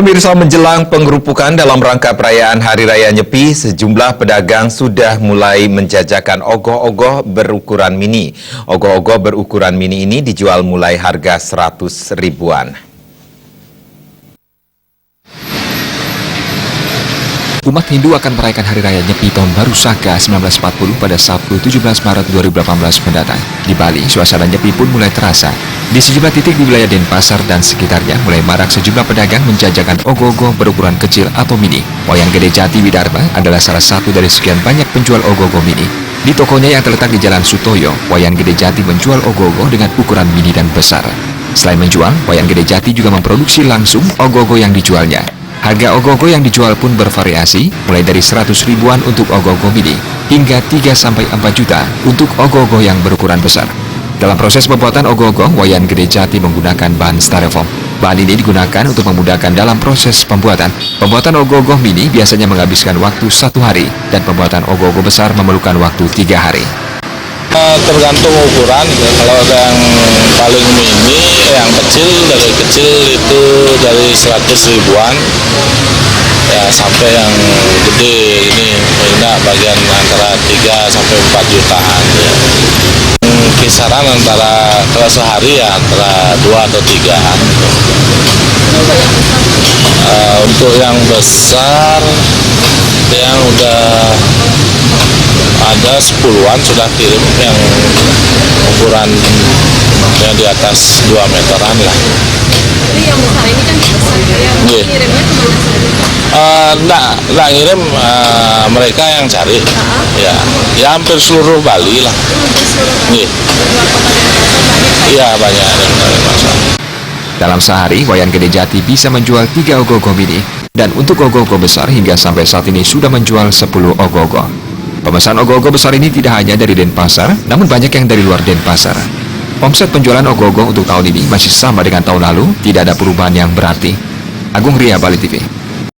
Pemirsa, menjelang penggerupukan dalam rangka perayaan Hari Raya Nyepi, sejumlah pedagang sudah mulai menjajakan ogoh-ogoh berukuran mini. Ogoh-ogoh berukuran mini ini dijual mulai harga 100 ribuan. Umat Hindu akan merayakan Hari Raya Nyepi Tahun Baru Saka 1940 pada Sabtu 17 Maret 2018 mendatang. Di Bali, suasana Nyepi pun mulai terasa. Di sejumlah titik di wilayah Denpasar dan sekitarnya mulai marak sejumlah pedagang menjajakan ogoh-ogoh berukuran kecil atau mini. Wayang Gede Jati Widharma adalah salah satu dari sekian banyak penjual ogoh-ogoh mini. Di tokonya yang terletak di Jalan Sutoyo, Wayang Gede Jati menjual ogoh-ogoh dengan ukuran mini dan besar. Selain menjual, Wayang Gede Jati juga memproduksi langsung ogoh-ogoh yang dijualnya. Harga ogoh-ogoh yang dijual pun bervariasi, mulai dari 100 ribuan untuk ogoh-ogoh mini, hingga 3-4 juta untuk ogoh-ogoh yang berukuran besar. Dalam proses pembuatan ogoh-ogoh, Wayang Gede Jati menggunakan bahan styrofoam. Bahan ini digunakan untuk memudahkan dalam proses pembuatan. Pembuatan ogoh-ogoh mini biasanya menghabiskan waktu 1 hari, dan pembuatan ogoh-ogoh besar memerlukan waktu 3 hari. Tergantung ukuran, kalau yang paling mini, yang kecil, dari kecil itu dari 100 ribuan ya sampai yang gede ini bagian antara 3-4 jutaan ya. Kisaran antara kalau sehari ya antara 2 atau 3-an. Untuk yang besar yang udah ada 10-an sudah kirim, yang ukuran yang di atas 2 meteran lah. Jadi yang besar ini kan besar, yang kirimnya kemana saja? Nggak ngirim, mereka yang cari. Ya hampir seluruh Bali lah. Iya, banyak yang dari pasar. Dalam sehari, Wayang Gede Jati bisa menjual 3 ogoh-ogoh mini, dan untuk ogoh-ogoh besar hingga sampai saat ini sudah menjual 10 ogoh-ogoh. Pemesan ogoh-ogoh besar ini tidak hanya dari Denpasar, namun banyak yang dari luar Denpasar. Omset penjualan ogoh-ogoh untuk tahun ini masih sama dengan tahun lalu, tidak ada perubahan yang berarti. Agung Ria, Bali TV.